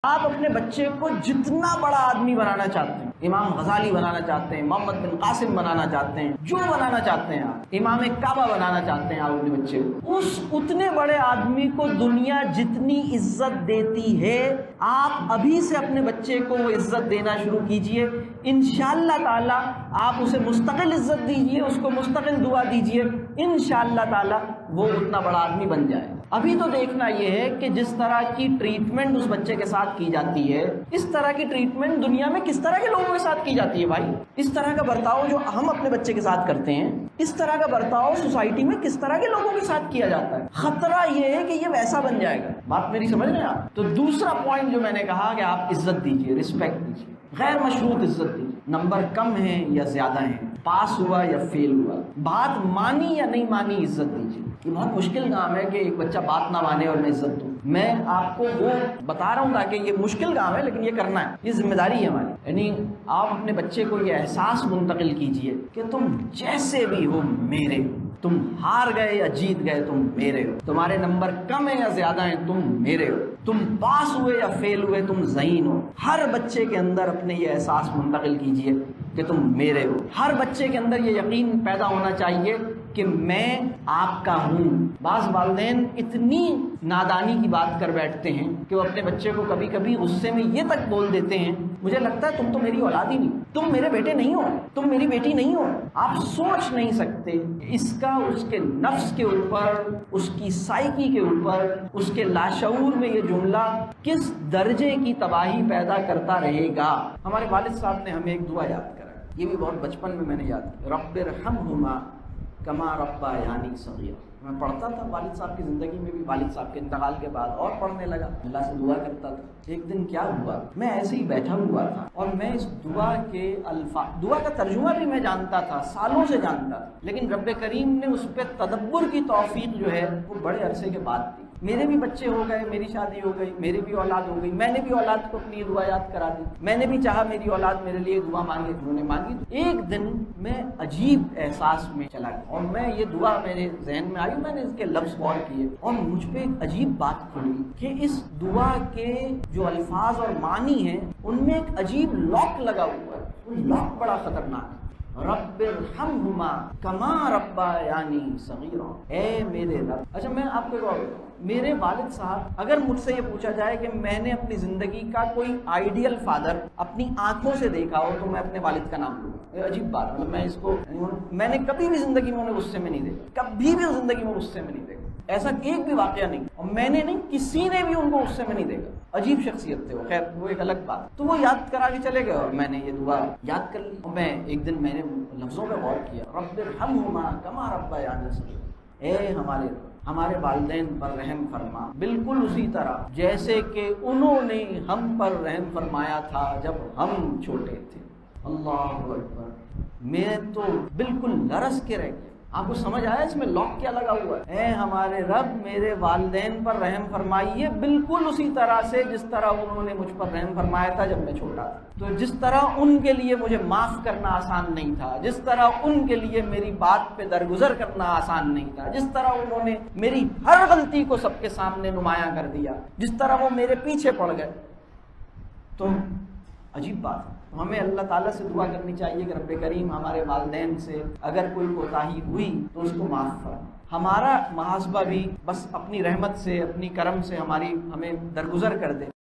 آپ اپنے بچے کو جتنا بڑا آدمی بنانا چاہتے ہیں، امام غزالی بنانا چاہتے ہیں، محمد بن قاسم بنانا چاہتے ہیں، جو بنانا چاہتے ہیں آپ، امام کعبہ بنانا چاہتے ہیں آپ اپنے بچے کو، اس اتنے بڑے آدمی کو دنیا جتنی عزت دیتی ہے آپ ابھی سے اپنے بچے کو وہ عزت دینا شروع کیجئے۔ انشاءاللہ تعالی آپ اسے مستقل عزت دیجئے، اس کو مستقل دعا دیجئے، انشاءاللہ تعالی وہ اتنا بڑا آدمی بن جائے۔ ابھی تو دیکھنا یہ ہے کہ جس طرح کی ٹریٹمنٹ اس بچے کے ساتھ کی جاتی ہے، اس طرح کی ٹریٹمنٹ دنیا میں کس طرح کے لوگوں کے ساتھ کی جاتی ہے بھائی۔ اس طرح کا برتاؤ جو ہم اپنے بچے کے ساتھ کرتے ہیں، اس طرح کا برتاؤ سوسائٹی میں کس طرح کے لوگوں کے ساتھ کیا جاتا ہے۔ خطرہ یہ ہے کہ یہ ویسا بن جائے گا۔ بات میری سمجھ رہے ہیں آپ؟ تو دوسرا پوائنٹ جو میں نے کہا کہ آپ عزت دیجیے، رسپیکٹ دیجیے، غیر مشروط عزت دیجیے۔ نمبر کم ہیں یا زیادہ ہیں، پاس ہوا یا فیل ہوا، بات مانی یا نہیں مانی، عزت دیجیے۔ یہ بہت مشکل کام ہے کہ ایک بچہ بات نہ مانے اور میں عزت دوں۔ میں آپ کو وہ بتا رہا ہوں تاکہ یہ مشکل کام ہے لیکن یہ کرنا ہے، یہ ذمہ داری ہے ہماری۔ یعنی آپ اپنے بچے کو یہ احساس منتقل کیجئے کہ تم جیسے بھی ہو میرے ہو، تم ہار گئے یا جیت گئے تم میرے ہو، تمہارے نمبر کم ہیں یا زیادہ ہیں تم میرے ہو، تم پاس ہوئے یا فیل ہوئے تم ذہین ہو۔ ہر بچے کے اندر اپنے یہ احساس منتقل کیجئے کہ تم میرے ہو۔ ہر بچے کے اندر یہ یقین پیدا ہونا چاہیے کہ میں آپ کا ہوں۔ بعض والدین اتنی نادانی کی بات کر بیٹھتے ہیں کہ وہ اپنے بچے کو کبھی کبھی غصے میں یہ تک بول دیتے ہیں، مجھے لگتا ہے تم تو میری اولاد ہی نہیں، تم میرے بیٹے نہیں ہو، تم میری بیٹی نہیں ہو۔ آپ سوچ نہیں سکتے اس کا اس کے نفس کے اوپر، اس کی سائیکی کے اوپر، اس کے لاشعور میں یہ جملہ کس درجے کی تباہی پیدا کرتا رہے گا۔ ہمارے والد صاحب نے ہمیں ایک دعا یاد کرا، یہ بھی بہت بچپن میں نے یاد کیا، رب ارحمہما کما ربیانی صغیرا۔ میں پڑھتا تھا والد صاحب کی زندگی میں بھی، والد صاحب کے انتقال کے بعد اور پڑھنے لگا، اللہ سے دعا کرتا تھا۔ ایک دن کیا ہوا، میں ایسے ہی بیٹھا ہوا تھا اور میں اس دعا کے الفاظ، دعا کا ترجمہ بھی میں جانتا تھا، سالوں سے جانتا تھا، لیکن رب کریم نے اس پہ تدبر کی توفیق جو ہے وہ بڑے عرصے کے بعد دی۔ میرے بھی بچے ہو گئے، میری شادی ہو گئی، میری بھی اولاد ہو گئی، میں نے بھی اولاد کو اپنی دعا یاد کرا دی، میں نے بھی چاہا میری اولاد میرے لیے دعا مانگے، انہوں نے مانگی۔ ایک دن میں عجیب احساس میں چلا گیا اور میں یہ دعا میرے ذہن میں آئی، میں نے اس کے لفظ غور کیے اور مجھ پہ ایک عجیب بات کھلی کہ اس دعا کے جو الفاظ اور معنی ہیں ان میں ایک عجیب لاک لگا ہوا ہے، وہ لاک بڑا خطرناک ہے۔ رب ارحمہما کما ربیانی صغیرا، اے میرے رب۔ اچھا میں آپ کو ایک اور بتاؤں، میرے والد صاحب، اگر مجھ سے یہ پوچھا جائے کہ میں نے اپنی زندگی کا کوئی آئیڈیل فادر اپنی آنکھوں سے دیکھا ہو تو میں اپنے والد کا نام لوں گا۔ عجیب بات، مطلب میں اس کو، میں نے کبھی بھی زندگی میں انہیں غصے میں نہیں دیکھا، کبھی بھی زندگی میں غصے میں نہیں دیکھا، ایسا ایک بھی واقعہ نہیں، اور میں نے نہیں، کسی نے بھی ان کو غصے میں نہیں دیکھا۔ عجیب شخصیت تھے وہ، خیر وہ ایک الگ بات۔ تو وہ یاد کرا کے چلے گئے اور میں نے یہ دعا یاد کر لی، اور میں ایک دن میں نے لفظوں پہ غور کیا، رب ارحمہما کما ربیانی صغیرا، اے ہمارے والدین پر رحم فرما، بالکل اسی طرح جیسے کہ انہوں نے ہم پر رحم فرمایا تھا جب ہم چھوٹے تھے۔ اللہ اکبر، میں تو بالکل لرز کے رہ گیا۔ آپ کو سمجھ آیا اس میں لاک کیا لگا ہوا ہے؟ اے ہمارے رب میرے والدین پر رحم فرمائیے بالکل اسی طرح سے جس طرح انہوں نے مجھ پر رحم فرمایا تھا جب میں چھوٹا تھا۔ تو جس طرح ان کے لیے مجھے معاف کرنا آسان نہیں تھا، جس طرح ان کے لیے میری بات پہ درگزر کرنا آسان نہیں تھا، جس طرح انہوں نے میری ہر غلطی کو سب کے سامنے نمایاں کر دیا، جس طرح وہ میرے پیچھے پڑ گئے، تو عجیب بات ہے۔ ہمیں اللہ تعالیٰ سے دعا کرنی چاہیے کہ رب کریم ہمارے والدین سے اگر کوئی کوتاہی ہوئی تو اس کو معاف فرما۔ ہمارا محاسبہ بھی بس اپنی رحمت سے، اپنی کرم سے ہمیں درگزر کر دے۔